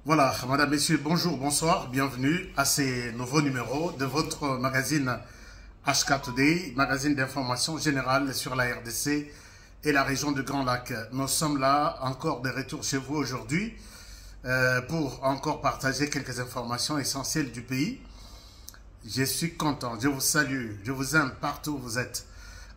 Voilà, madame, messieurs, bonjour, bonsoir, bienvenue à ces nouveaux numéros de votre magazine HK Today, magazine d'information générale sur la RDC et la région du Grand Lac. Nous sommes là, encore de retour chez vous aujourd'hui, pour encore partager quelques informations essentielles du pays. Je suis content, je vous salue, je vous aime partout où vous êtes.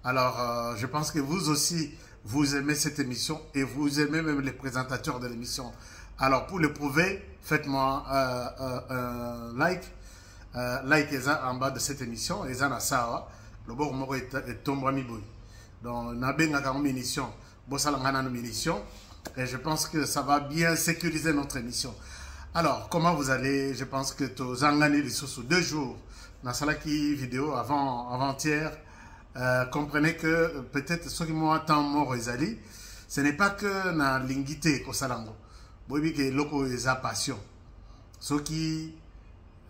Alors, je pense que vous aussi, vous aimez cette émission et vous aimez même les présentateurs de l'émission. Alors, pour le prouver, faites-moi un like. Like en bas de cette émission. Et ça, ça, le bon mot est tombé mi boy. Donc, on a bien une émission. Et je pense que ça va bien sécuriser notre émission. Alors, comment vous allez? Je pense que tu as gagné les sous 2 jours. Dans cette vidéo avant-hier, comprenez que peut-être ceux qui m'ont attendu mort ce n'est pas que na lingité ko salango. Bobi que loko eza passion. Ceux qui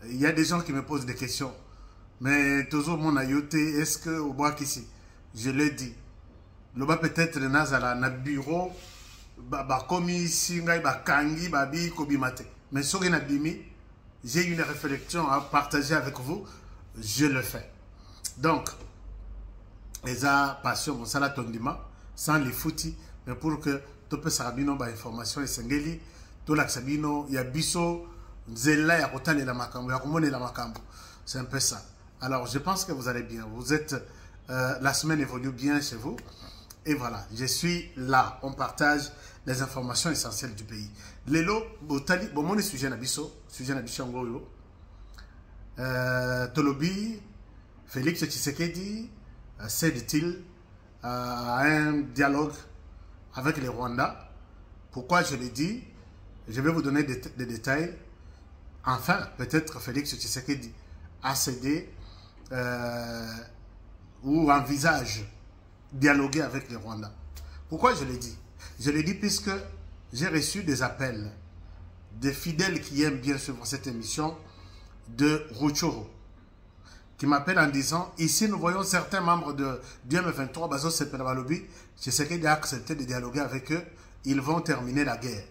il y a des gens qui me posent des questions. Mais toujours mon ayoté, est-ce que au bois qu'ici je le dis. Le bas peut-être nazala na bureau ba komi singai ba kangi ba bi kobimate. Mais sur na bimi, j'ai une réflexion à partager avec vous, je le fais. Donc les passion ça la tondima sans les foutis mais pour que tu peux sabino ba information et sengeli to la sabino ya biso nzela ya kotale la makambo ya komone la makambo, c'est un peu ça. Alors je pense que vous allez bien, vous êtes la semaine évolue bien chez vous et voilà, je suis là, on partage les informations essentielles du pays. Lelo botali bon mon sujet na biso ngoyo Tolobi Félix Tshisekedi cède-t-il à un dialogue avec les Rwandais? Pourquoi je le dis? Je vais vous donner des détails. Enfin, peut-être Félix Tshisekedi a cédé ou envisage dialoguer avec les Rwandais. Pourquoi je le dis? Je le dis puisque j'ai reçu des appels de fidèles qui aiment bien suivre cette émission de Rutshuru, qui m'appelle en disant, ici nous voyons certains membres du M23, Bazo Sepelabalobi, Tshisekedi a accepté de dialoguer avec eux, ils vont terminer la guerre.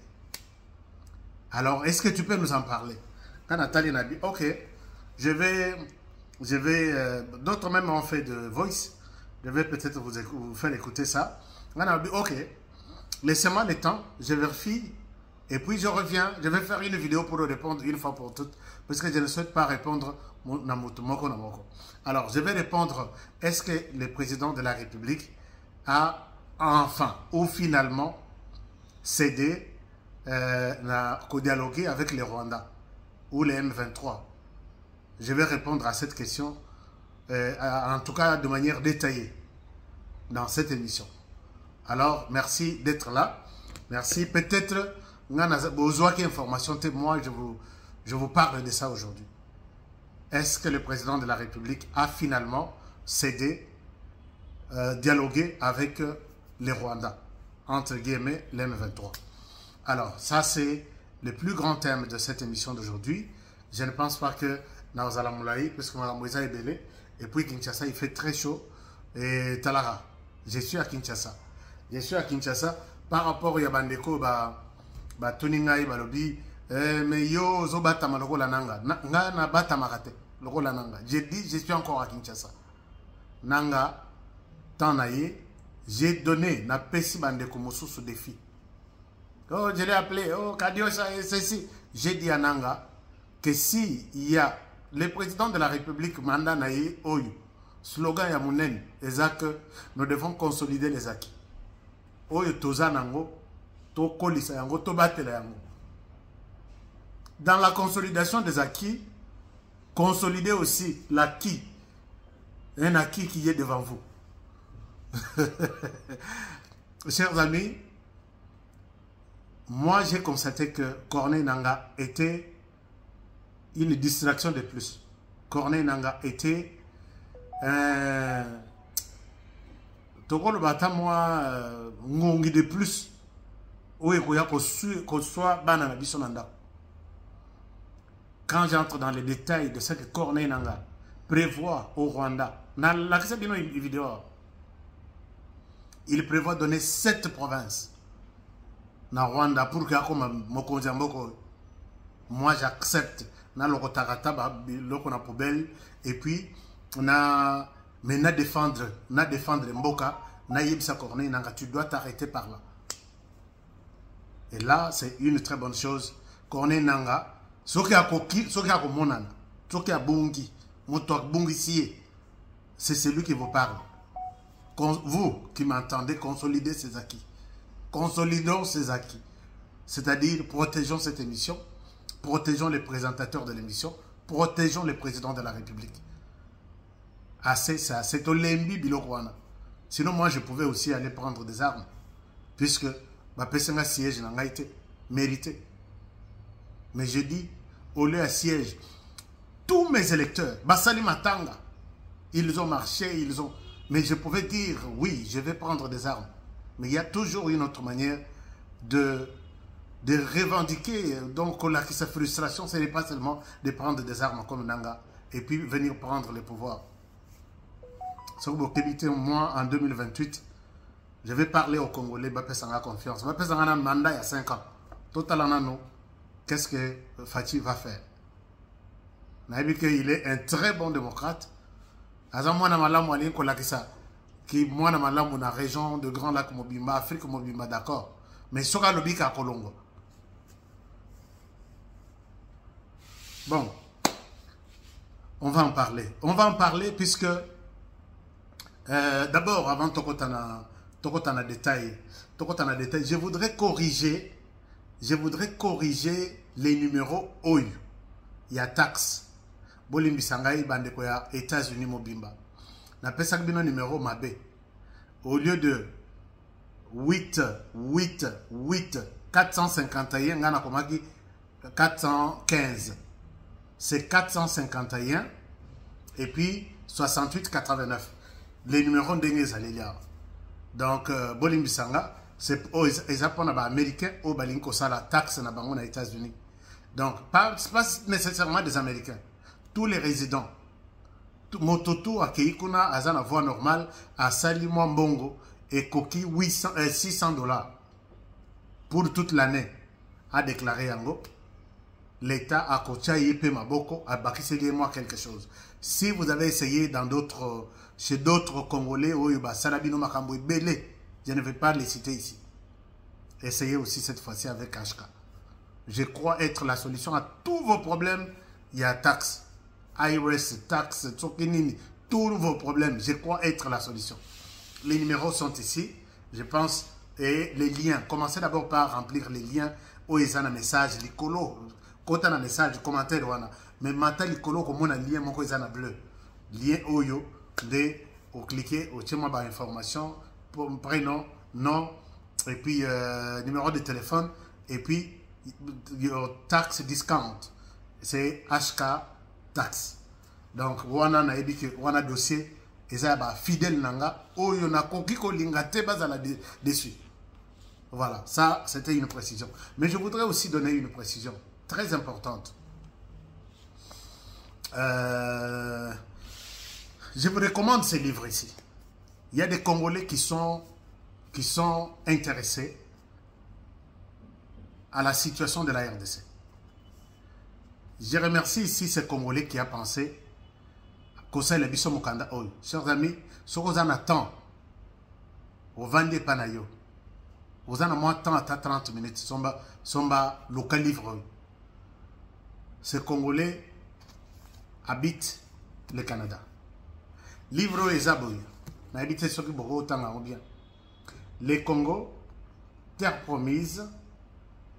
Alors, est-ce que tu peux nous en parler? Quand Nathalie m'a dit, ok, je vais d'autres même ont fait de voice, je vais peut-être vous faire écouter ça. On a dit, ok, laissez-moi le temps, je vérifie, et puis je reviens, je vais faire une vidéo pour répondre une fois pour toutes, parce que je ne souhaite pas répondre. Alors, je vais répondre, est-ce que le président de la République a enfin ou finalement cédé à dialoguer avec les Rwandais ou les M23? Je vais répondre à cette question, en tout cas de manière détaillée, dans cette émission. Alors, merci d'être là. Merci. Peut-être, besoin d'informations, moi, je vous parle de ça aujourd'hui. Est-ce que le président de la République a finalement cédé, dialoguer avec les Rwandais, entre guillemets, les M23? Alors, ça c'est le plus grand thème de cette émission d'aujourd'hui. Je ne pense pas que Naozala Moulaï, parce que Mme Moïsa est belé, et puis Kinshasa, il fait très chaud, et Talara. Je suis à Kinshasa. Je suis à Kinshasa par rapport à Yabandeko, Toningai, Balobi, mais yo zo batama loko la nanga nga na batama kate loko la nanga. J'ai dit je suis encore à Kinshasa nanga tanaye, j'ai donné na pesi bande ko mosusu défi. Oh, je l'ai appelé, oh Kadio ça et ceci. J'ai dit à Nanga que si il y a le président de la République mandat naye oyo slogan ya munen ezak, nous devons consolider les acquis oyo toza nango to kolisa yango to batela yango. Dans la consolidation des acquis, consolider aussi l'acquis, un acquis qui est devant vous. Chers amis, moi j'ai constaté que Corneille Nangaa était une distraction de plus. Corneille Nangaa était Tokolo bata moi ngongi de plus. Oui, qu'on soit banana bisonanda. Quand j'entre dans les détails de ce que Corneille Nangaa prévoit au Rwanda, il prévoit donner 7 provinces na Rwanda pour que comme Mokonzi Mboko moi j'accepte na lokotarata ba loko na poubelle et puis na mais na défendre mboka na yebisa Corneille nanga, tu dois t'arrêter par là. Et là c'est une très bonne chose. Corneille nanga soki a monana soki a bungi moto bungi si c'est celui qui vous parle. Vous qui m'entendez, consolidez ces acquis. Consolidons ces acquis. C'est-à-dire, protégeons cette émission, protégeons les présentateurs de l'émission, protégeons les présidents de la République. Assez, c'est assez. Sinon, moi, je pouvais aussi aller prendre des armes, puisque ma personne à siège n'a pas été mérité. Mais je dis, au lieu à siège, tous mes électeurs, Bassali Matanga, ils ont marché, ils ont... Mais je pouvais dire, oui, je vais prendre des armes. Mais il y a toujours une autre manière de revendiquer. Donc, sa frustration, ce n'est pas seulement de prendre des armes comme Nanga et puis venir prendre le pouvoir. Moi, en 2028, je vais parler aux Congolais, je vais confiance. Je vais un mandat il y a 5 ans. Totalement, qu'est-ce que Fatih va faire? Il est un très bon démocrate. Qui moi na malamu na région de Grand Lac Mobimba, Afrique Mobimba, d'accord. Mais soka lobika Kolongo. Bon, on va en parler. On va en parler puisque d'abord, avant Tokotana détail, je voudrais corriger les numéros OU. Il y a taxe. Bolimbi Sangai bandeko ya États-Unis Mobimba. Na pesa bino numéro mabe. Au lieu de 451 ngana komaki 415. C'est 451 et puis 6889. Les numéros d'Engez Alélia. Donc Bolimbi Sanga c'est exactement américain au balinko sala taxe na bango na États-Unis. Donc pas nécessairement des Américains. Tous les résidents, Mototo à Keikuna, à la voie normale, à Salimouan Bongo et Koki $600 pour toute l'année, a déclaré Yango. L'État a Kochaïe Maboko a bakisé moi quelque chose. Si vous avez essayé chez d'autres Congolais, Salabino Makambo Belé, je ne vais pas les citer ici. Essayez aussi cette fois-ci avec HK. Je crois être la solution à tous vos problèmes. Il y a taxe. IRS, taxe, Tsokinini, tous vos problèmes, je crois être la solution. Les numéros sont ici, je pense, et les liens. Commencez d'abord par remplir les liens où ils ont un message, l'icolo, quand on a un message, commentaire, mais maintenant l'icolo, comme on a un lien, mon ils ont un bleu. Lien Oyo, vous cliquez, au tient ma information, prénom, nom, et puis numéro de téléphone, et puis tax discount, c'est HK. Taxe. Donc, on a dossier, et ça va fidèle nanga, ou il y a un lingate dessus. Voilà, ça c'était une précision. Mais je voudrais aussi donner une précision très importante. Je vous recommande ces livres ici. Il y a des Congolais qui sont intéressés à la situation de la RDC. Je remercie ici ce Congolais qui a pensé que c'est le Bisso Mokanda Oyo. Chers amis, ce que vous en attendez, vous vendez Panayo. Vous en avez moins de temps à 30 minutes. Somba local livre. Ce Congolais habite le Canada. Livre est abouillé. N'habite ce qui beaucoup autant bien. Le Congo, terre promise,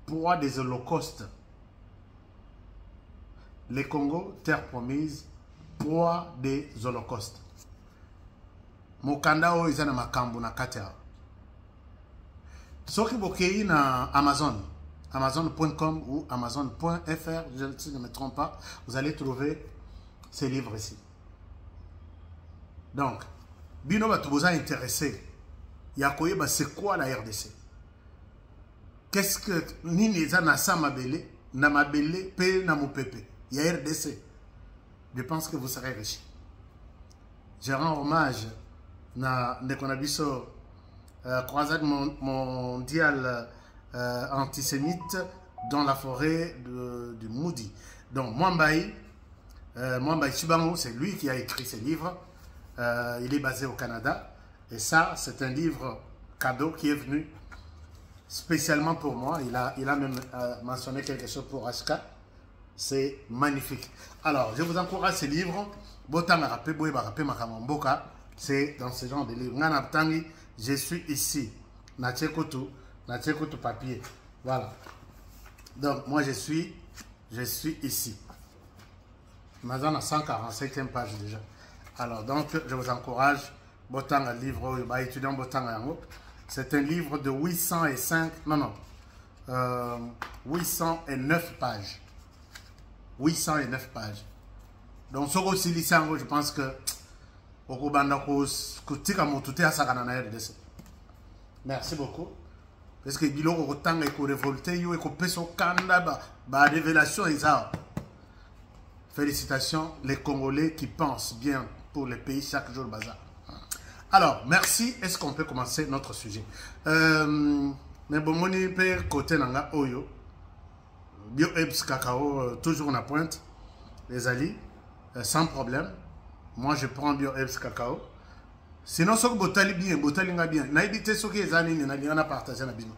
proie des holocaustes. Le Congo, terre promise, proie des holocaustes. Mokanda o izana makambu na katea. Soki bokei na Amazon, amazon.com ou amazon.fr, si je ne me trompe pas, vous allez trouver ces livres ici. Donc, bino batu vous a intéressé. Yakoye ba c'est quoi la RDC? Qu'est-ce que nini ezana sa mabele, na mabele pe na mopepe. Il y a RDC. Je pense que vous serez riche. Je rends hommage à Nekonabiso, croisade mondiale antisémite dans la forêt du Moudi. Donc, Mwambaye Chibango, c'est lui qui a écrit ce livre. Il est basé au Canada. Et ça, c'est un livre cadeau qui est venu spécialement pour moi. Il a même mentionné quelque chose pour HK. C'est magnifique. Alors, je vous encourage ce livre. C'est dans ce genre de livre. Je suis ici. Natchekotu papier. Voilà. Donc, moi, je suis ici. Maintenant, à 145e page déjà. Alors, donc, je vous encourage. Botang, livre, étudiant Botang. C'est un livre de 809 pages. 809 pages. Donc, ce que je pense que merci beaucoup. Parce que bilo autant et révolté, et révélation. Félicitations les Congolais qui pensent bien pour le pays chaque jour bazar. Alors, merci. Est-ce qu'on peut commencer notre sujet? Mais bon, mon père côté nanga oyo bio ebs cacao toujours en pointe les alliés sans problème. Moi je prends bio ebs cacao. Sinon ce que botali bien na éviter ce que les années na partager na bino.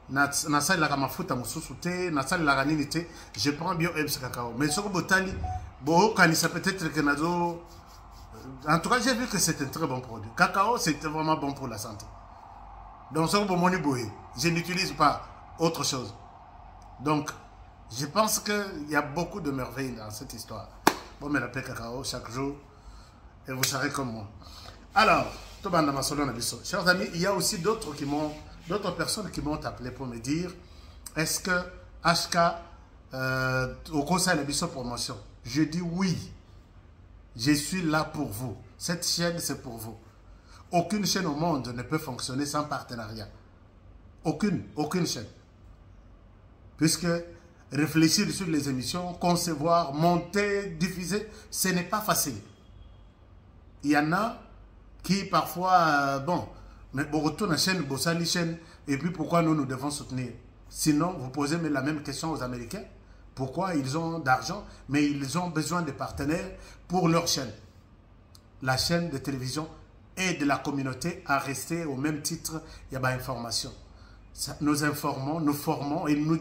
Na sali la mafuta mususu te, na sali la nini te, je prends bio ebs cacao. Mais ce que botali bo kanisa peut-être que nazo. En tout cas, j'ai vu que c'est un très bon produit. Cacao, c'est vraiment bon pour la santé. Donc, je n'utilise pas autre chose. Donc, je pense qu'il y a beaucoup de merveilles dans cette histoire. Bon, mais l'appel cacao chaque jour, et vous serez comme moi. Alors, chers amis, il y a aussi d'autres personnes qui m'ont appelé pour me dire, est-ce que HK au conseil de la promotion? Je dis oui. Je suis là pour vous. Cette chaîne, c'est pour vous. Aucune chaîne au monde ne peut fonctionner sans partenariat. Aucune chaîne. Puisque réfléchir sur les émissions, concevoir, monter, diffuser, ce n'est pas facile. Il y en a qui parfois, bon, mais on retourne à la chaîne, Bossali chaîne, et puis pourquoi nous devons soutenir? Sinon, vous posez la même question aux Américains. Pourquoi ils ont d'argent, mais ils ont besoin de partenaires pour leur chaîne. La chaîne de télévision aide la communauté à rester au même titre, il y a pas d'information. Nous informons, nous formons et nous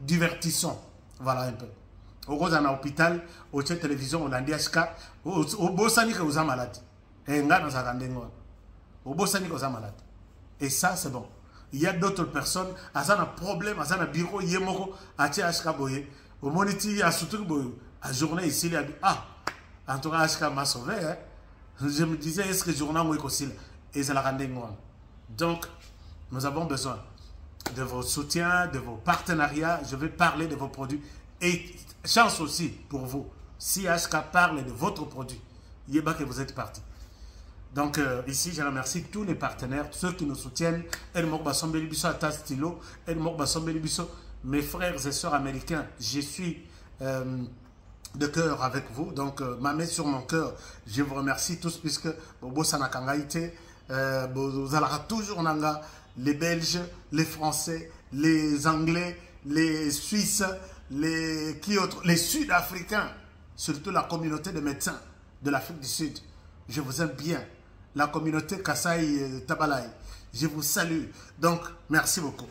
divertissons. Voilà un peu. Au gros, dans l'hôpital, au chaîne télévision, on a dit au Bossani que vous êtes malade. Et au Bossani que vous êtes malade. Et ça, c'est bon. Il y a d'autres personnes, elles ont un problème, elles ont un bureau, il y a un HK boye. Au moniti, à surtout à journée ici, il a dit, ah, en tout cas, HK m'a sauvé. Hein. Je me disais, est-ce que journée moi aussi et ça la rendait moi. Donc, nous avons besoin de vos soutiens, de vos partenariats. Je vais parler de vos produits. Et chance aussi pour vous, si HK parle de votre produit, il y a pas que vous êtes parti. Donc ici, je remercie tous les partenaires, ceux qui nous soutiennent. Mes frères et sœurs américains, je suis de cœur avec vous. Donc, ma main sur mon cœur, je vous remercie tous puisque vous allez toujours les Belges, les Français, les Anglais, les Suisses, les Sud-Africains, surtout la communauté de médecins de l'Afrique du Sud. Je vous aime bien. La communauté Kassai Tabalay. Je vous salue. Donc, merci beaucoup.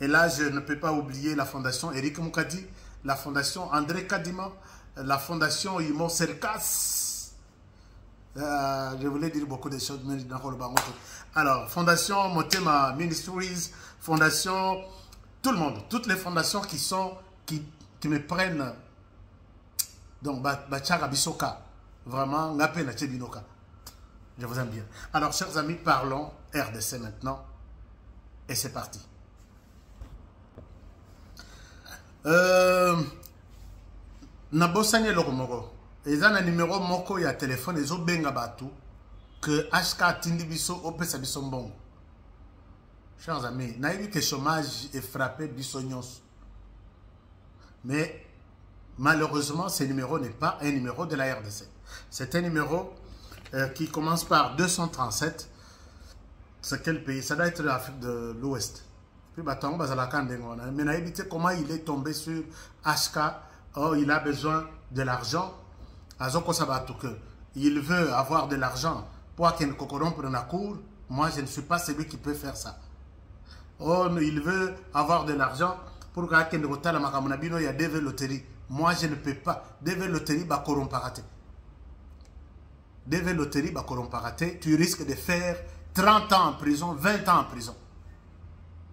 Et là, je ne peux pas oublier la fondation Eric Moukadi, la fondation André Kadima, la fondation Imo Serkas. Je voulais dire beaucoup de choses, mais dans le banc. Alors, fondation Motema Ministries, fondation, tout le monde, toutes les fondations qui me prennent. Donc, Bachara Bisoka, vraiment, Ngapé Nache Binoka. Je vous aime bien. Alors, chers amis, parlons RDC maintenant. Et c'est parti. Nabosanye Lokomoko. Ils ont un numéro moko ya téléphone. Ils ont benga batu. Que HK Tindi Biso Opesa Bisombong. Chers amis, n'a eu que chômage est frappé Bissonyos. Mais malheureusement, ce numéro n'est pas un numéro de la RDC. C'est un numéro qui commence par 237. C'est quel pays? Ça doit être l'Afrique de l'Ouest. Puis mais n'a comment il est tombé sur HK. Oh, il a besoin de l'argent. Il veut avoir de l'argent pour qu'il ne corrompe la cour. Moi, je ne suis pas celui qui peut faire ça. Oh, il veut avoir de l'argent pour qu'il ne corrompe pas la cour. Il y a des loteries. Moi, je ne peux pas. Des loteries, bah, corromparaté. Des loteries, bah, corromparaté. Tu risques de faire 30 ans en prison, 20 ans en prison.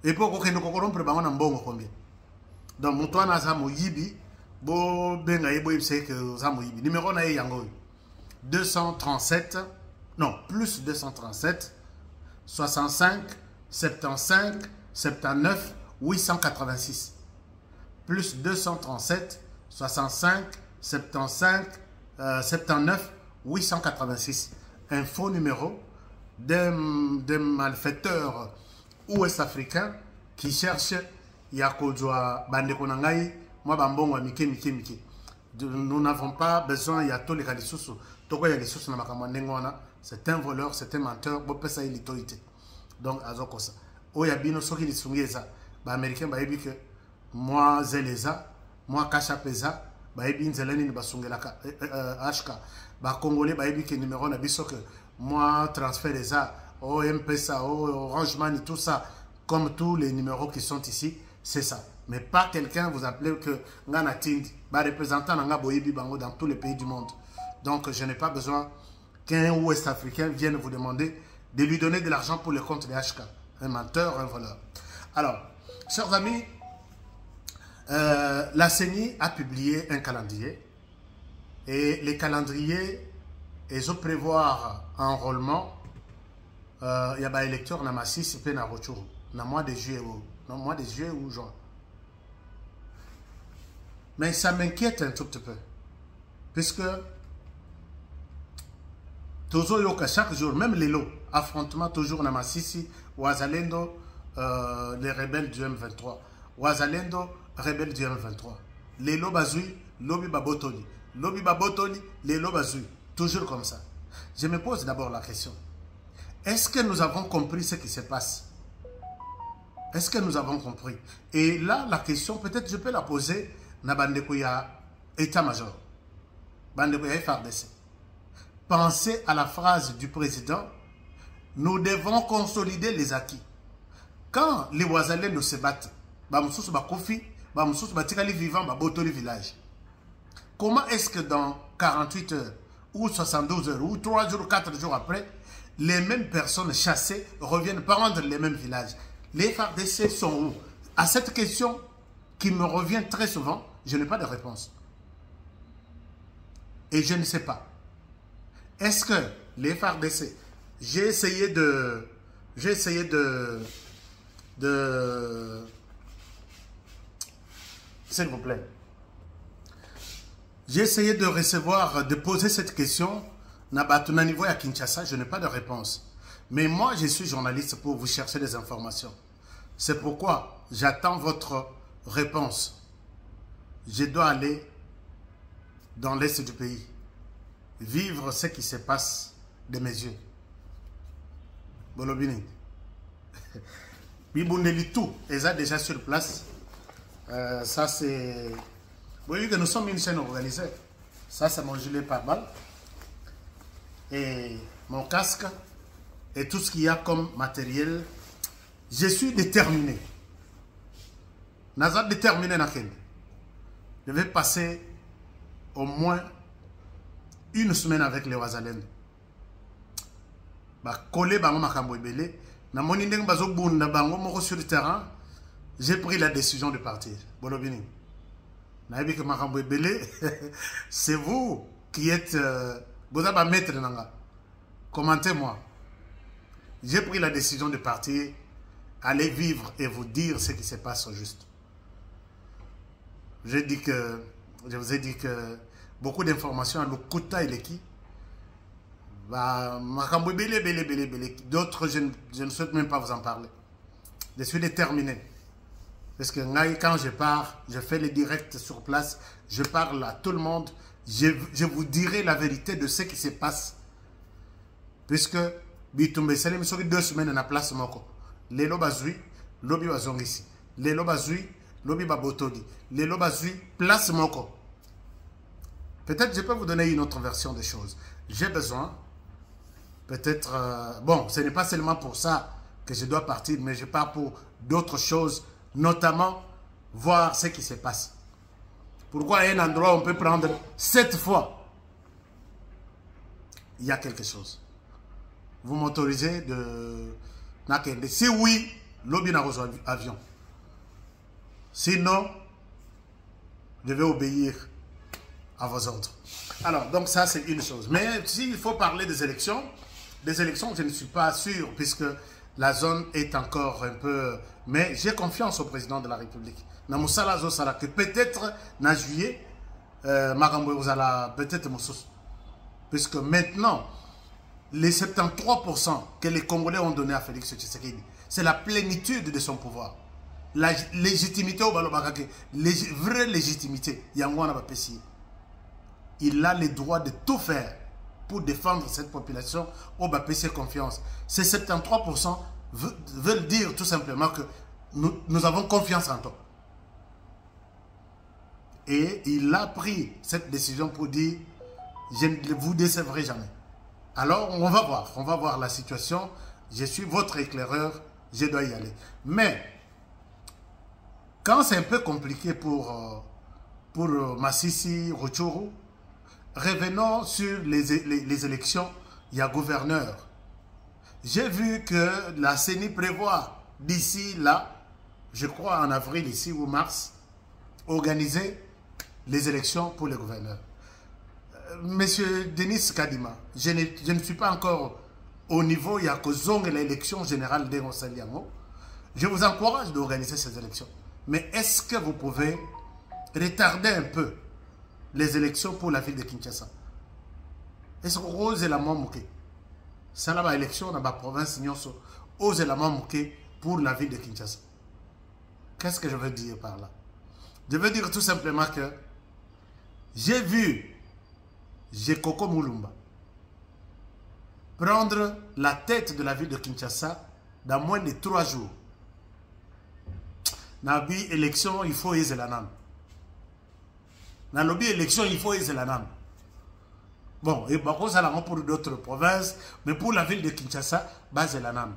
Et pour que nous corrompre, bah, on a un bon combien. Donc, mon toit n'a pas yibi. Bo benga yebo yibse que ça yibi. Numéro na yango 237, non, plus 237, 65, 75, 79, 886. Plus 237, 65, 75, 79, 886. Un faux numéro d'un malfaiteur ouest-africain qui cherche Yakodjoa Bandekonangai. Moi, nous n'avons pas besoin, il y a tous les ressources. C'est un voleur, c'est un menteur. Donc, Oyabino, ce qui est les Américains, moi, Zeleza, moi, Kachapeza, Zeleni, HK, Congolais, numéro, moi, transfert les MPSA, Orange Money, tout ça, comme tous les numéros qui sont ici, c'est ça. Mais pas quelqu'un vous appelez que Ngana Tindi, représentant Nanga Boyebi Bango dans tous les pays du monde. Donc je n'ai pas besoin qu'un Ouest africain vienne vous demander de lui donner de l'argent pour le compte des HK. Un menteur, un voleur. Alors, chers amis, la CENI a publié un calendrier. Et les calendriers, ils ont prévoir un enrôlement. Il y a des électeurs dans ma 6 et dans le mois de juillet ou juin. Mais ça m'inquiète un tout petit peu. Puisque toujours chaque jour, même les lots, affrontement toujours dans Massissi, Ouazalendo, les rebelles du M23. Ouazalendo, rebelles du M23. Les lots bazoui, lobby babotoli. Lobby babotoli, les lots bazoui. Toujours comme ça. Je me pose d'abord la question. Est-ce que nous avons compris ce qui se passe? Est-ce que nous avons compris? Et là, la question, peut-être je peux la poser na bandekuya état-major. Bandekuya FARDC. Pensez à la phrase du président, nous devons consolider les acquis. Quand les Ouazalais nous se battent, Bamsous Bakofi, Bamsous Batikali vivant, Babotoli village. Comment est-ce que dans 48 heures, ou 72 heures, ou 3 jours, 4 jours après, les mêmes personnes chassées reviennent prendre les mêmes villages? Les FARDC sont où? À cette question qui me revient très souvent, je n'ai pas de réponse. Et je ne sais pas. Est-ce que les FARDC, j'ai essayé de s'il vous plaît, j'ai essayé de recevoir, de poser cette question à niveau à Kinshasa, je n'ai pas de réponse. Mais moi, je suis journaliste pour vous chercher des informations. C'est pourquoi j'attends votre réponse. Je dois aller dans l'est du pays, vivre ce qui se passe de mes yeux. Bolobini. Bibundeli tout, ils sont déjà sur place. Ça c'est... Vous voyez que nous sommes une chaîne organisée. Ça c'est mon gilet pare-balles. Et mon casque. Et tout ce qu'il y a comme matériel. Je suis déterminé. Nazar déterminé naken. Je vais passer au moins une semaine avec les Ouazalais. Coller bango makambo ebele. Na moni ndenge bazo bunda bango moko sur le terrain. J'ai pris la décision de partir. Bolobini. Naebi que makambo ebele. C'est vous qui êtes boza ba maître nanga. Commentez-moi. J'ai pris la décision de partir, aller vivre et vous dire ce qui se passe au juste. Je vous ai dit que beaucoup d'informations à l'Okuta et l'Eki. D'autres, je ne souhaite même pas vous en parler. Je suis déterminé. Parce que quand je pars, je fais les directs sur place, je parle à tout le monde, je vous dirai la vérité de ce qui se passe. Puisque Bitumbe Salim, 2 semaines à la place moko. Lelo Bazoui, lobi bazongisi. Les lobazui, lobi babotoli. Les lobazui, place moko. Peut-être je peux vous donner une autre version des choses. J'ai besoin, peut-être, bon, ce n'est pas seulement pour ça que je dois partir, mais je pars pour d'autres choses, notamment voir ce qui se passe. Pourquoi à un endroit on peut prendre 7 fois? Il y a quelque chose. Vous m'autorisez de... Si oui, lobby n'a reçu avion. Sinon, je vais obéir à vos ordres. Alors, donc ça c'est une chose. Mais s'il faut parler des élections, je ne suis pas sûr puisque la zone est encore un peu... Mais j'ai confiance au président de la République. Namusala Zosala, que peut-être, en juillet, Magambo Zala, peut-être Moussous. Puisque maintenant, les 73% que les Congolais ont donné à Félix Tshisekedi, c'est la plénitude de son pouvoir. La légitimité au Balobakake, vraie légitimité, Yangwana Bapessi. Il a le droit de tout faire pour défendre cette population au Bapessi confiance. Ces 73% veulent dire tout simplement que nous avons confiance en toi. Et il a pris cette décision pour dire je ne vous décevrai jamais. Alors on va voir la situation. Je suis votre éclaireur, je dois y aller. Mais quand c'est un peu compliqué pour Massissi, Rutshuru, revenons sur les élections. Il y a gouverneur. J'ai vu que la CENI prévoit d'ici là, je crois en avril ici ou mars, organiser les élections pour les gouverneurs. Monsieur Denis Kadima, je ne suis pas encore au niveau, il y a que zong l'élection générale de Saliango. Je vous encourage d'organiser ces élections. Mais est-ce que vous pouvez retarder un peu les élections pour la ville de Kinshasa? Est-ce que vous osez la mouké? Ça là, l'élection dans la province Nyonso, osez la mouké pour la ville de Kinshasa. Qu'est-ce que je veux dire par là? Je veux dire tout simplement que j'ai vu Jekoko Mulumba prendre la tête de la ville de Kinshasa dans moins de 3 jours. Dans la élection, il faut aiser la nam. Dans la élection, il faut aiser la nam. Bon, et ça pour d'autres provinces, mais pour la ville de Kinshasa, base la nam.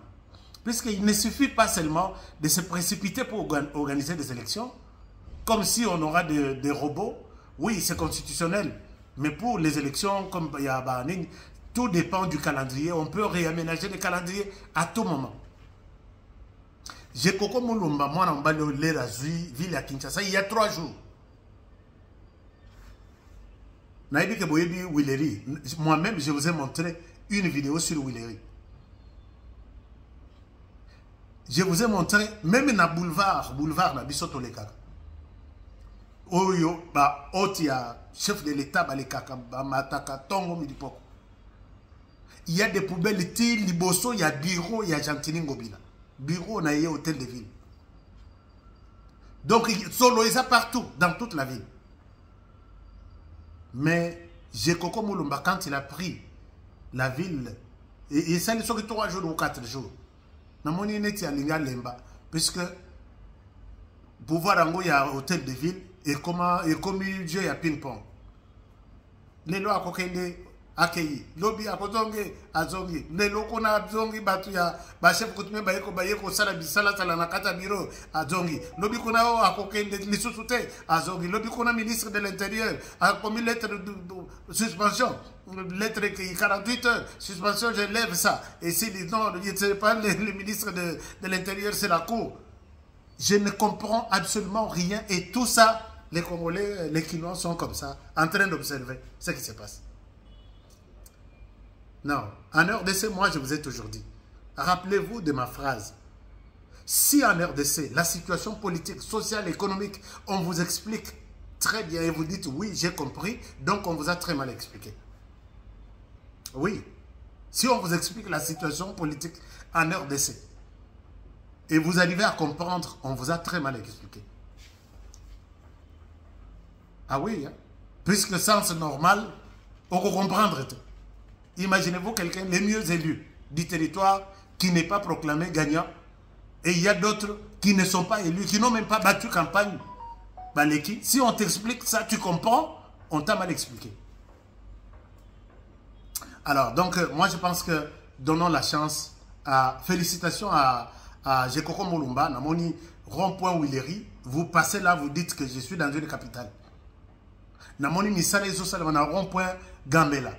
Puisqu'il ne suffit pas seulement de se précipiter pour organiser des élections, comme si on aura des robots. Oui, c'est constitutionnel. Mais pour les élections, comme il y a tout dépend du calendrier. On peut réaménager le calendrier à tout moment. J'ai Koko Mulumba, moi, en bas de l'Erazui, ville à Kinshasa, il y a 3 jours. Moi-même, je vous ai montré une vidéo sur Willery. Je vous ai montré, même dans boulevard, na Bisoto le Kaka. Oyo, ba, otia, chef de l'État, ba le Kaka, ba mataka, tongo midipoko. Il y a des poubelles, Liboso, il y a bureau, il y a Gentini Ngobila. Bureau, na yé hôtel de ville. Donc, solo, il y a partout, dans toute la ville. Mais, Jekoko Mulumba, quand il a pris la ville, et ça, il y a 3 jours ou 4 jours. Namoni neti ya linga lemba puisque pouvoir ango ya hôtel de ville et comme jeu ya ping pong lelo akokende akei lobi akozonge azongi lelo kona azongi batu ya ba chef kutume bayeko sala bisala sala na kata biro azongi lobi kona o akokende lisusu te azongi lobi kona ministre de l'intérieur a commis lettre de suspension. Lettre 48 heures, suspension, je lève ça. Et s'il dit non, ce n'est pas le ministre de l'Intérieur, c'est la Cour. Je ne comprends absolument rien. Et tout ça, les Congolais, les Kinois sont comme ça, en train d'observer ce qui se passe. Non, en RDC, moi, je vous ai toujours dit, rappelez-vous de ma phrase. Si en RDC, la situation politique, sociale, économique, on vous explique très bien et vous dites oui, j'ai compris, donc on vous a très mal expliqué. Oui, si on vous explique la situation politique en RDC et vous arrivez à comprendre, on vous a très mal expliqué. Ah oui, hein? Puisque sens normal, on peut comprendre tout. Imaginez-vous quelqu'un, les mieux élus du territoire, qui n'est pas proclamé gagnant, Et il y a d'autres qui ne sont pas élus, qui n'ont même pas battu campagne. Baleki, si on t'explique ça, tu comprends, on t'a mal expliqué. Alors, donc, moi, je pense que donnons la chance à... Félicitations à Jekoko Molumba, Namoni, rond-point Willery. Vous passez là, vous dites que je suis dans une capitale. Namoni Misale Zosalman, rond-point Gambela.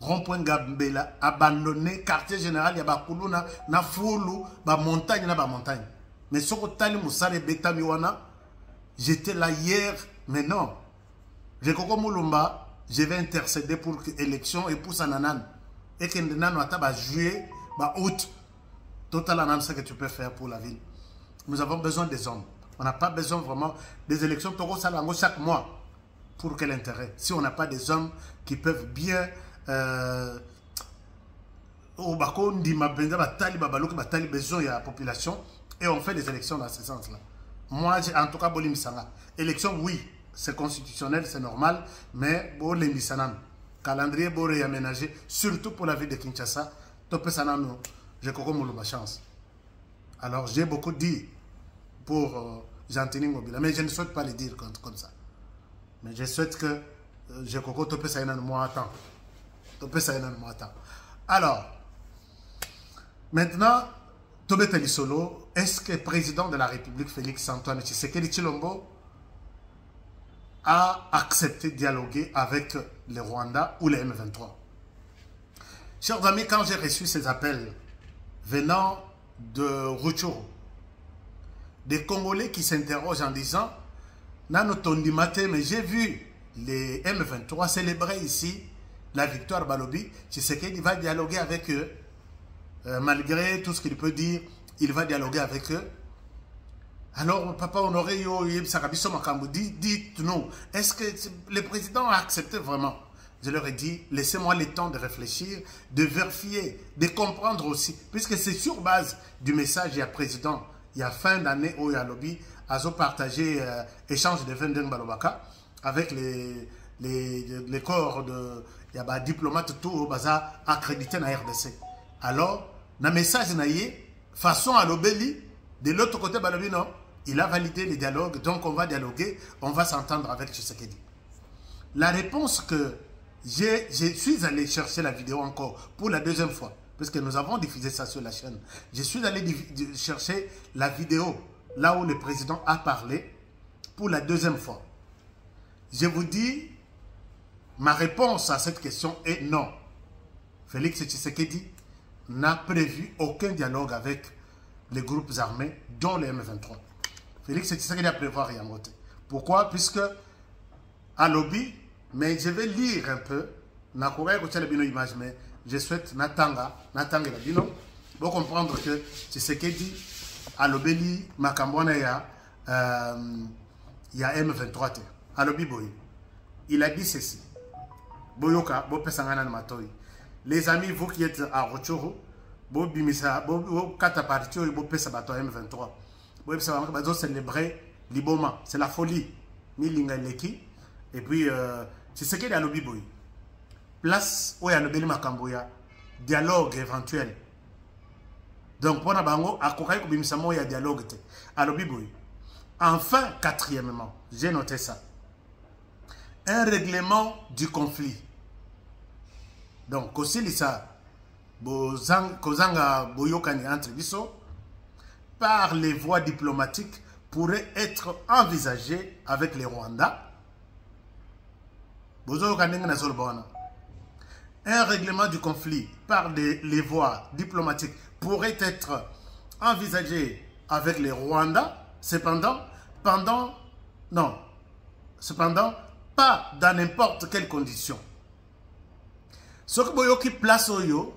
Rond-point Gambela, abandonné, quartier général, Yabakoulou, na Foulou, ba montagne, na ba montagne. Mais ce que Tali Moussale Beta Miwana, j'étais là hier, mais non. Jekoko Molumba, je vais intercéder pour l'élection et pour sa nanan. Et que nanan va juillet, août. Total nanan, ce que tu peux faire pour la ville. Nous avons besoin des hommes. On n'a pas besoin vraiment des élections Toro Salango chaque mois. Pour quel intérêt? Si on n'a pas des hommes qui peuvent bien au Bako, on dit besoin de la population et on fait des élections dans ce sens-là. Moi, en tout cas, Bolim Sanga. Élection, oui. C'est constitutionnel, c'est normal, mais bon, les misanam, calendrier bon réaménagé, surtout pour la ville de Kinshasa, topé sanano, j'ai encore ma chance. Alors j'ai beaucoup dit pour Jean-Tini Ngobila, mais je ne souhaite pas le dire comme ça. Mais je souhaite que j'ai encore topé sanano moi attends, topé sanano moi attends. Alors maintenant, Tobé Telisolo, est-ce que le président de la République Félix Antoine Tshisekedi Tshilombo a accepté de dialoguer avec le Rwanda ou les M23. Chers amis, quand j'ai reçu ces appels venant de Rutshuru, des Congolais qui s'interrogent en disant « Nano Tondimate, mais j'ai vu les M23 célébrer ici la victoire Balobi, Tshisekedi va dialoguer avec eux, malgré tout ce qu'il peut dire, il va dialoguer avec eux. » Alors, Papa Honoré, dites-nous, est-ce que le président a accepté vraiment? Je leur ai dit, laissez-moi le temps de réfléchir, de vérifier, de comprendre aussi, puisque c'est sur base du message, il y a président, il y a fin d'année où il y a lobby, à partagé échange de 22 Balobaka avec les corps de il y a diplomates tout au bazar accrédité dans la RDC. Alors, dans le message, façon à l'obéli, de l'autre côté, Balobi, non. Il a validé les dialogues, donc on va dialoguer, on va s'entendre avec Tshisekedi. La réponse que je suis allé chercher la vidéo encore pour la deuxième fois, parce que nous avons diffusé ça sur la chaîne. Je suis allé chercher la vidéo là où le président a parlé pour la deuxième fois. Je vous dis, ma réponse à cette question est non. Félix Tshisekedi n'a prévu aucun dialogue avec les groupes armés, dont les M23. Félix Tshisekedi a prévu rien. Pourquoi? Puisque à lobby, mais je vais lire un peu. Image, mais je souhaite Natanga la bino. Pour comprendre que Tshisekedi à lobby, Makambwana il y a M23. À lobby boy. Il a dit ceci. Boyoka, Bopesangana Matoy. Les amis, vous qui êtes à Rutshuru, Bobimisa, Bokatarparti, Bopesa Bato M23. Vous célébrer l'Iboma, c'est la folie. Milinga Leki. Et puis, c'est ce qu'il y a à l'Obiboy. Place où il y a le Beli Makamboya. Dialogue éventuel. Donc, pour Nabango, à Kokaï Kobimisamo, il y a dialogue à l'Obiboy. Enfin, quatrièmement, j'ai noté ça. Un règlement du conflit. Donc, Kosilisa, Kozanga Boyokani entre Bisso, par les voies diplomatiques, pourrait être envisagé avec les Rwandais. Un règlement du conflit par les voies diplomatiques pourrait être envisagé avec les Rwandais. Cependant, pas dans n'importe quelle condition. Ce que Boyoki place au yo,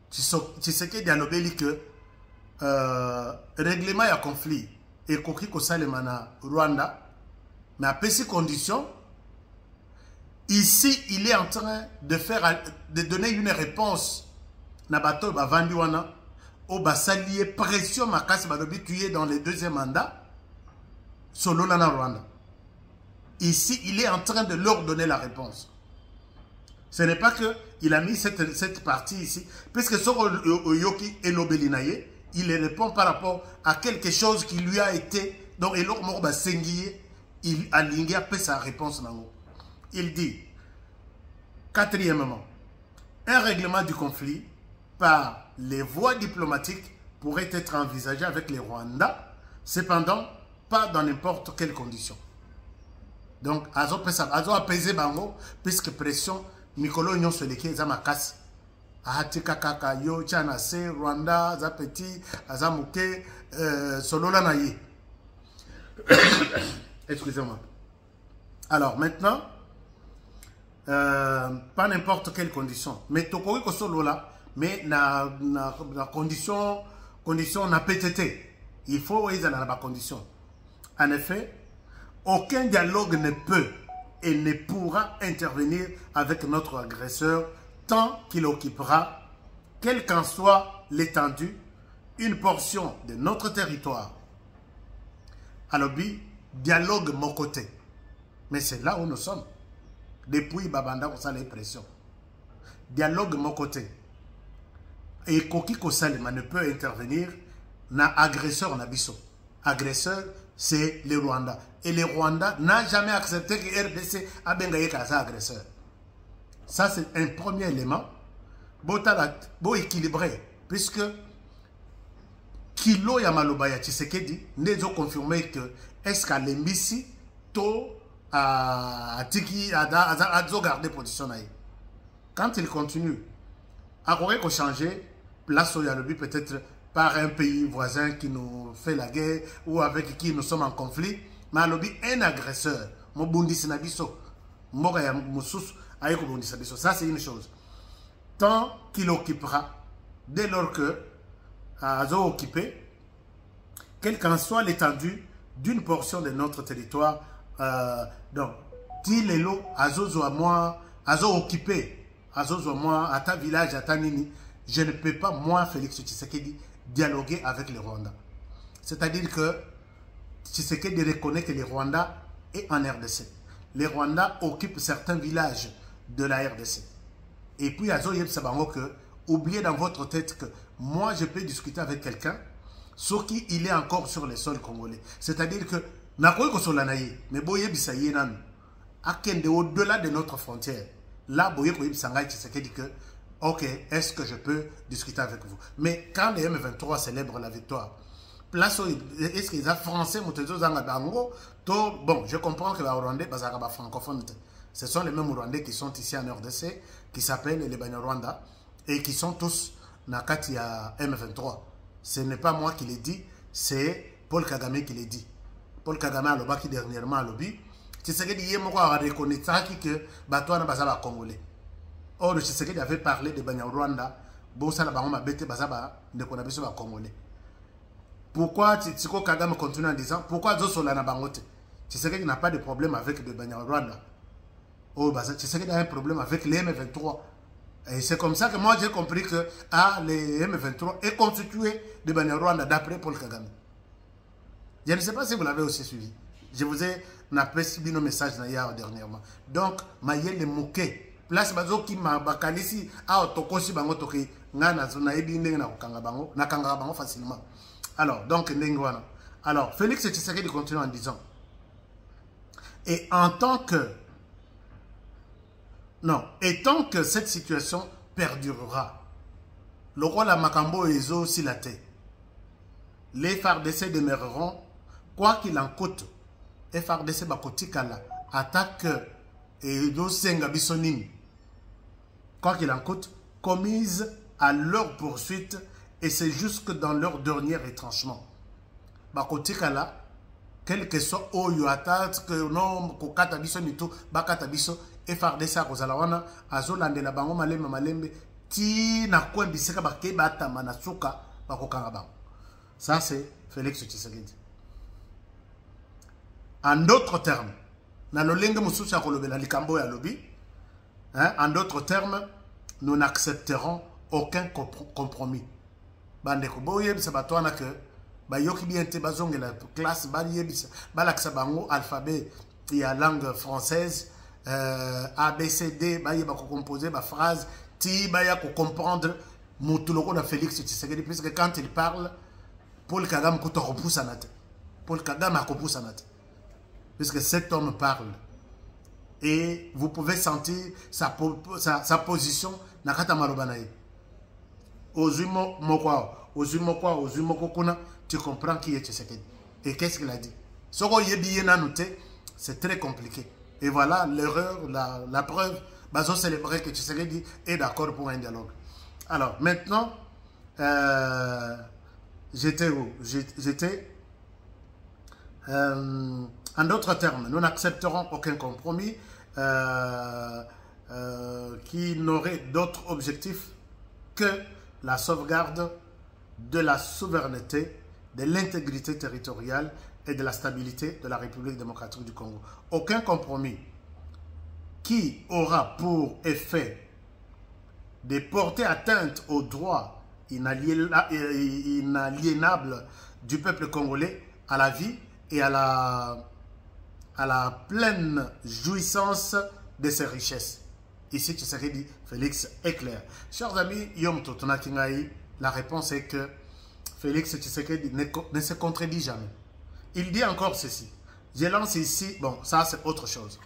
tu sais qu'il y a que règlement à conflit et koki ko salemana Rwanda, mais à ces conditions, ici il est en train de donner une réponse nabato bavandiwana au basalier pression makasi balobi tué dans le deuxième mandat solo na Rwanda. Ici il est en train de leur donner la réponse. Ce n'est pas que il a mis cette partie ici, puisque sur Yoki et Nobelinaye, il répond par rapport à quelque chose qui lui a été, donc il a ligné après sa réponse. Il dit, quatrièmement, un règlement du conflit par les voies diplomatiques pourrait être envisagé avec les Rwandais, cependant, pas dans n'importe quelle condition. Donc, azo apaiser bango, puisque pression, Mikolo Nyon Seleke, Zamakas, Ahatika Kaka, Yo, Tchanase, Rwanda, Zapeti, Azamuke, Solola Naye. Excusez-moi. Alors, maintenant, pas n'importe quelle condition. Mais Tokori Kosolola, mais na condition na PTT. Il faut y aller dans la condition. En effet, aucun dialogue ne peut et ne pourra intervenir avec notre agresseur tant qu'il occupera, quelle qu'en soit l'étendue, une portion de notre territoire. Alors, dialogue mon côté. Mais c'est là où nous sommes. Depuis Babanda, on a l'impression. Dialogue mon côté. Et Koki Kosalema ne peut intervenir na agresseur na biso. Agresseur, c'est les Rwandais. Et les Rwandais n'ont jamais accepté que RDC a bengaye kaza agresseur. Ça, c'est un premier élément. Beau équilibré. Puisque Kilo Yamalobaya Tshisekedi n'a confirmé que est-ce qu'à l'embissi, to a Tiki a gardé position. Quand il continue, à quoi qu'on changer, place au Yalobi peut-être par un pays voisin qui nous fait la guerre ou avec qui nous sommes en conflit, mais Yalobi un agresseur, mon bondi sinabiso, Moga Moussous, Aïko bondi sinabiso. Ça c'est une chose. Tant qu'il occupera, dès lors que Azo occupé, quelle qu'en soit l'étendue d'une portion de notre territoire, donc, dit les lots, Azo à moi, Azo occupé, Azo à moi, à ta village, à ta nini, je ne peux pas, moi, Félix Tshisekedi, dialoguer avec les Rwandais. C'est-à-dire que Tshisekedi reconnaît que les Rwandais est en RDC. Les Rwandais occupent certains villages de la RDC. Et puis, Azo Yeb Sabango, que, oubliez dans votre tête que moi, je peux discuter avec quelqu'un, sauf qu'il est encore sur les sols congolais. C'est-à-dire que, Nakoy Kosolanaye, mais Boye Bissaye Nan, Akende au-delà de notre frontière. Là, Boye Koye Bissangay Tshisekedi dit que, ok, est-ce que je peux discuter avec vous? Mais quand les M23 célèbrent la victoire, est-ce qu'ils ont français, bon, je comprends que les Rwandais, sont francophones. Ce sont les mêmes Rwandais qui sont ici en RDC, qui s'appellent les Banyarwanda, et qui sont tous Nakati à M23. Ce n'est pas moi qui l'ai dit, c'est Paul Kagame qui l'a dit. Paul Kagame a lobaki dernièrement à lobby. Tshisekedi yemoko a reconnu que Batouana bazaba congolais. Or Tshisekedi avait parlé de Banyarwanda, Bosala Bangoma Bete bazaba de Konabiso ba congolais. Pourquoi Tsiko Kagame continue en disant pourquoi Zosolana Bangote? Tshisekedi n'a pas de problème avec les Banyarwanda. Oh Tshisekedi a un problème avec les M23. Et c'est comme ça que moi j'ai compris que les M23 est constitué de Banyarwanda d'après Paul Kagame. Je ne sais pas si vous l'avez aussi suivi. Je vous ai appelé nos messages dernièrement. Donc, Maïe le Mouké, place Bazo qui m'a bakalisi, Tokoshi Bango Toki, Nana Zunaïbi Nena Kangabango, Nakangabango facilement. Alors, donc, Nengwana. Alors, Félix Tshisekedi continue en disant, et tant que cette situation perdurera, le roi la Makambo et Zo Silate, les FARDC demeureront, quoi qu'il en coûte, les FARDC Bakotikala, attaque et Dosenga Bissoning, quoi qu'il en coûte, commise à leur poursuite et c'est jusque dans leur dernier retranchement. Bakotikala, quel que soit Oyo attaque, que non, Kokata Bissonito, Bakata Bisso, et FARDC à Kozalawana, Azolande la Bango Malembe, Ti na Kwen Biseka Bakebata Manasuka, Bakokangabang. Ça, c'est Félix Tshisekedi. En d'autres termes, en d'autres termes, nous n'accepterons aucun compromis. Classe, alphabet, il y a langue française, ABCD, composer ma phrase, ti comprendre. Moutuloko de Félix Tshisekedi, puisque quand il parle, Paul Kagame repousse à Nate. Paul Kagame a repousse à Nate. Puisque cet homme parle. Et vous pouvez sentir sa position. Nakata Malobanaye. Ozumo Mokwa, Ozumo Kokuna, tu comprends qui est Tshisekedi. Et qu'est-ce qu'il a dit? Soko Yebi noté, c'est très compliqué. Et voilà l'erreur, la preuve. Bazo célébrer que Tshisekedi est d'accord pour un dialogue. Alors, maintenant, j'étais où? J'étais... en d'autres termes, nous n'accepterons aucun compromis qui n'aurait d'autre objectif que la sauvegarde de la souveraineté, de l'intégrité territoriale et de la stabilité de la République démocratique du Congo. Aucun compromis qui aura pour effet de porter atteinte aux droits inaliénables du peuple congolais, à la vie et à la pleine jouissance de ses richesses. Ici, Tshisekedi Félix est clair. Chers amis, Yom Totona Kingaï, la réponse est que Félix Tshisekedi ne se contredit jamais. Il dit encore ceci. Je lance ici, bon, ça c'est autre chose.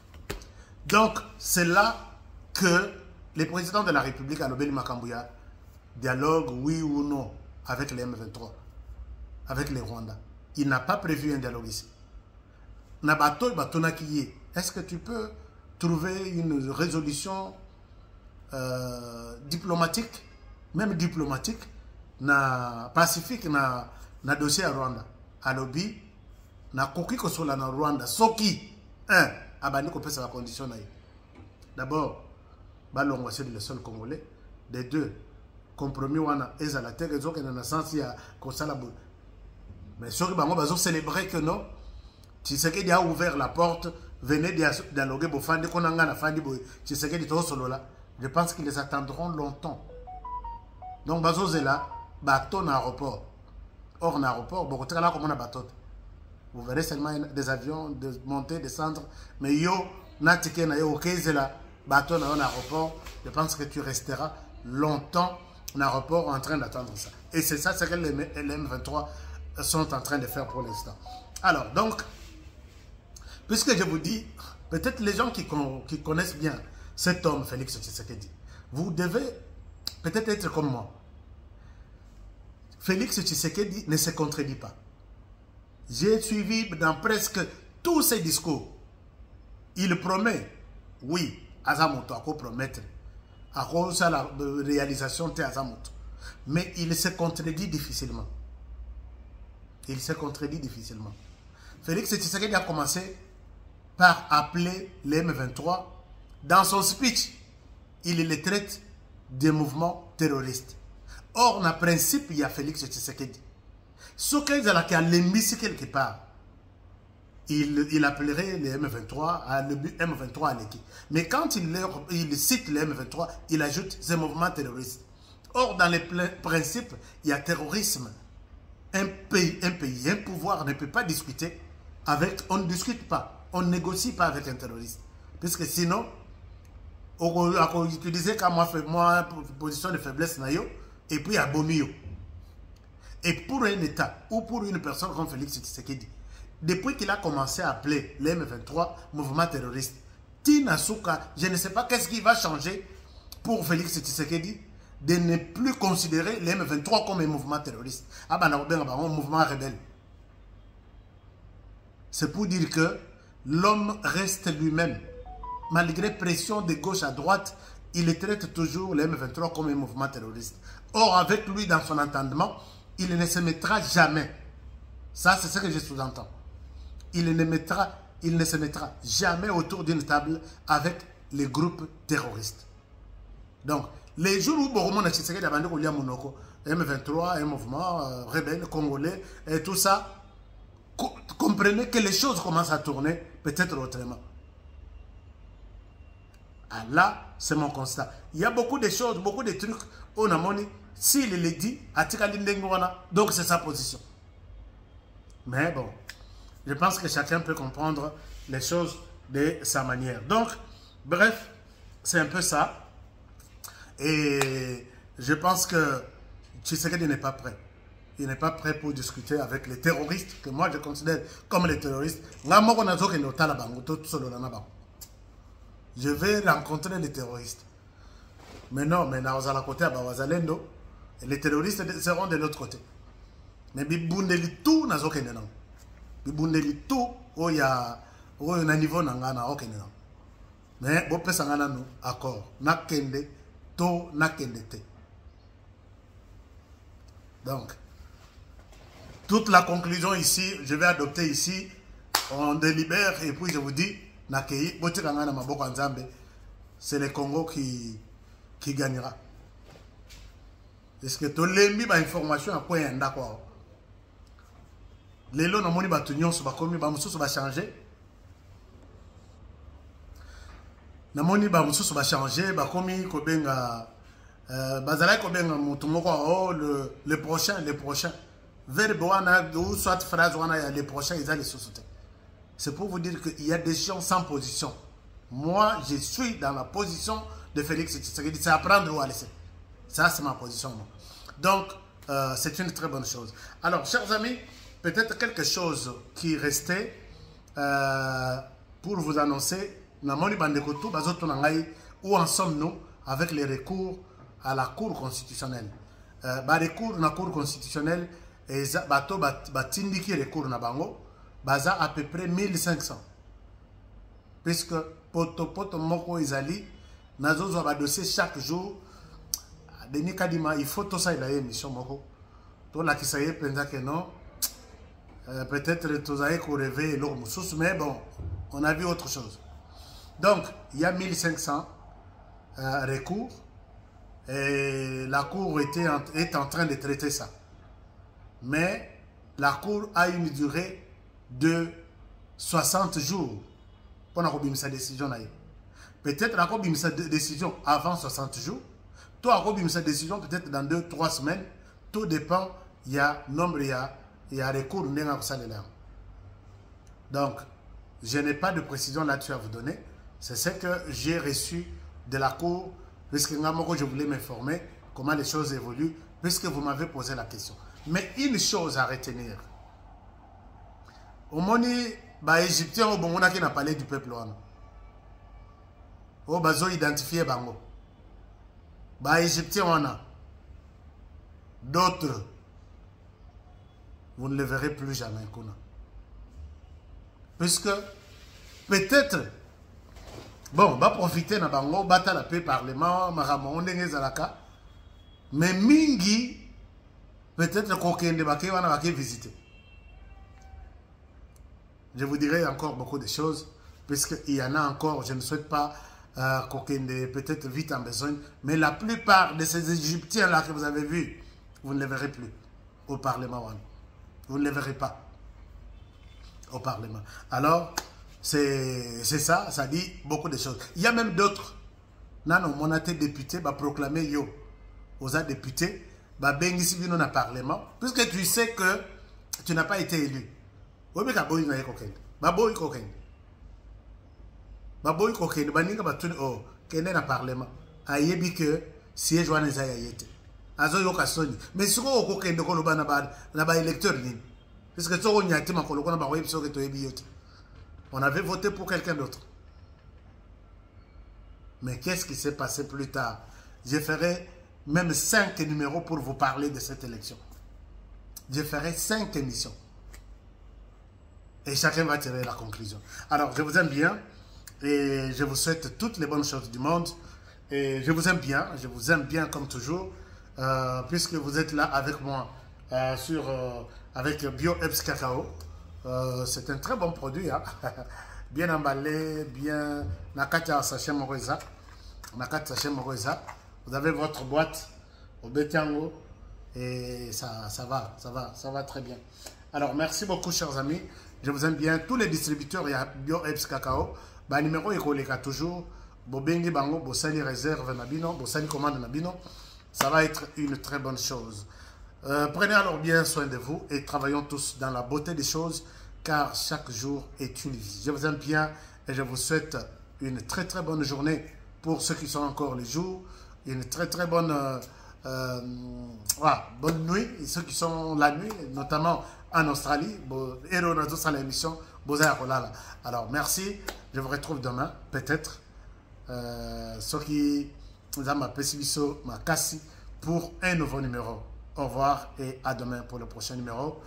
Donc, c'est là que le président de la République, Alobeli Makambouya, dialogue oui ou non avec les M23, avec les Rwandais. Il n'a pas prévu un dialogue ici. Est-ce que tu peux trouver une résolution diplomatique, même diplomatique, pacifique, na dossier à Rwanda? Alobi, na koki kosola na Rwanda. Soki, abani ko pesa la condition na. D'abord, Balongo c'est le seul Congolais. Des deux, compromis wana ezala te rezo que na sens ya kosala bo. Mais ceux qui vont célébrer que non, Tshisekedi a ouvert la porte, venez dialoguer, je pense qu'ils les attendront longtemps. Donc, bazo zela, bateau dans l'aéroport. Or, dans l'aéroport, beaucoup de comme on a bateau. Vous verrez seulement des avions de monter, descendre. Mais yo, natike na yo, ok, zela, bateau dans l'aéroport. Je pense que tu resteras longtemps dans l'aéroport en train d'attendre ça. Et c'est ça, c'est que les M23 sont en train de faire pour l'instant. Alors, donc, puisque je vous dis, peut-être les gens qui connaissent bien cet homme, Félix Tshisekedi, vous devez peut-être être comme moi. Félix Tshisekedi ne se contredit pas. J'ai suivi dans presque tous ses discours. Il promet, oui, Azamoto, à quoi promettre, à cause de la réalisation de Azamoto. Mais il se contredit difficilement. Il se contredit difficilement. Félix Tshisekedi a commencé par appeler les M23. Dans son speech, il les traite de mouvements terroristes. Or, en principe, il y a Félix Tshisekedi. Ce qu'il a l'émission quelque part, il appellerait les M23 à le M23 à l'équipe. Mais quand il cite les M23, il ajoute ces mouvements terroristes. Or, dans les principes, il y a terrorisme. Un pays, un pouvoir ne peut pas discuter avec, on ne discute pas, on ne négocie pas avec un terroriste. Puisque sinon, on utilisait comme moi, position de faiblesse, et puis à Bomio. Et pour un État ou pour une personne comme Félix Tshisekedi, depuis qu'il a commencé à appeler les M23 mouvement terroriste, Tina Souka, je ne sais pas qu'est-ce qui va changer pour Félix Tshisekedi de ne plus considérer les M23 comme un mouvement terroriste. Ah ben, un mouvement rebelle. C'est pour dire que l'homme reste lui-même. Malgré pression de gauche à droite, il traite toujours les M23 comme un mouvement terroriste. Or, avec lui, dans son entendement, il ne se mettra jamais. Ça, c'est ce que je sous-entends. Il ne se mettra jamais autour d'une table avec les groupes terroristes. Donc, les jours où Boromon a Tshisekedi a bandé Koulia Monoko, M23, un mouvement rebelle, congolais, et tout ça, comprenez que les choses commencent à tourner peut-être autrement. Ah, là, c'est mon constat. Il y a beaucoup de choses, beaucoup de trucs, on a monnaie, s'il le dit, donc c'est sa position. Mais bon, je pense que chacun peut comprendre les choses de sa manière. Donc, bref, c'est un peu ça. Et je pense que Tshisekedi n'est pas prêt. Il n'est pas prêt pour discuter avec les terroristes, que moi je considère comme les terroristes. Je vais rencontrer les terroristes. Mais non, mais nous allons côté à Bawazalendo, et les terroristes seront de l'autre côté. Mais bibundeli tout na zokende nan. Bibundeli tout o ya na niveau nangana okende nan. Mais bo pesa ngana no accord. Nakende to nakende te. Donc toute la conclusion ici, je vais adopter ici, on délibère et puis je vous dis nakei botika ngana maboko nzambe, c'est le Congo qui gagnera. Est-ce que tu l'as ba information à quoi yanda quoi? Les lots na moni ba tunyon so ba komi ba mususu ba changer. Na moni ba mususu ba changer ba komi ko benga bazala ko benga mutu moko oh le prochain verbe wana ou soit phrase wana ya les prochains ils allaient sauter. C'est pour vous dire qu'il y a des gens sans position. Moi, je suis dans la position de Félix Tshisekedi, c'est à prendre ou à laisser. Ça, c'est ma position. Moi. Donc, c'est une très bonne chose. Alors, chers amis, peut-être quelque chose qui restait pour vous annoncer, où en sommes-nous avec les recours à la Cour constitutionnelle. Les recours à la Cour constitutionnelle, les recours na bango, à peu près 1500. Puisque poto moko izali, nazo ba dossier chaque jour. Denis Kadima, il faut tout ça, il a émission moko. Tout là qui s'est pensé que non. Peut-être tous avez rêvé l'homme mais bon, on a vu autre chose. Donc, il y a 1500 recours et la Cour est en train de traiter ça. Mais la Cour a une durée de 60 jours pour sa décision. Peut-être la Cour a sa décision avant 60 jours. Toi, a sa décision peut-être dans 2-3 semaines. Tout dépend, il y a nombre, il y a recours. Donc, je n'ai pas de précision là-dessus à vous donner. C'est ce que j'ai reçu de la Cour, puisque je voulais m'informer comment les choses évoluent, puisque vous m'avez posé la question. Mais une chose à retenir. Au moment où les Égyptiens ont parlé du peuple, ils ont identifié Bango. Les Égyptiens, d'autres, vous ne les verrez plus jamais. Puisque peut-être, bon, va profiter de Bango, battre la paix parlement, mais Mingi, peut-être qu'on va visiter. Je vous dirai encore beaucoup de choses, puisqu'il y en a encore, je ne souhaite pas qu'aucun peut-être vite en besoin, mais la plupart de ces Égyptiens-là que vous avez vus, vous ne les verrez plus au Parlement. Vous ne les verrez pas au Parlement. Alors, c'est ça, ça dit beaucoup de choses. Il y a même d'autres. Non, mon député va proclamer yo aux députés, va bénir si dans le Parlement, puisque tu sais que tu n'as pas été élu. Oui, mais tu as été élu. Baboy kokende baninga batuni oh kende na parlement ayebi que siège wana za yayete azo yoka soni mais siko kokende ko loba na ba électeur ni parce que tsoko nyati makolo kona ba webi soke to yebi yote on avait voté pour quelqu'un d'autre. Mais qu'est-ce qui s'est passé plus tard? Je ferai même 5 numéros pour vous parler de cette élection. Je ferai 5 émissions et chacun va tirer la conclusion. Alors je vous aime bien. Et je vous souhaite toutes les bonnes choses du monde. Et je vous aime bien comme toujours, puisque vous êtes là avec moi avec BioEbs Cacao. C'est un très bon produit, hein? Bien emballé, bien. Nakata sachet moroisa. Vous avez votre boîte au Betiango et ça va très bien. Alors merci beaucoup, chers amis. Je vous aime bien. Tous les distributeurs, il y a BioEbs Cacao. Ba numéro est toujours bobengi bango bosali réserve nabino bosali commande nabino, ça va être une très bonne chose. Prenez alors bien soin de vous et travaillons tous dans la beauté des choses, car chaque jour est une vie. Je vous aime bien et je vous souhaite une très très bonne journée pour ceux qui sont encore les jours, une très très bonne Voilà, bonne nuit. Et ceux qui sont la nuit, notamment en Australie, et on a tous à l'émission. Alors, merci. Je vous retrouve demain, peut-être. Ceux qui nous ont ma casse pour un nouveau numéro. Au revoir et à demain pour le prochain numéro.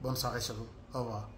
Bonne soirée chez vous. Au revoir.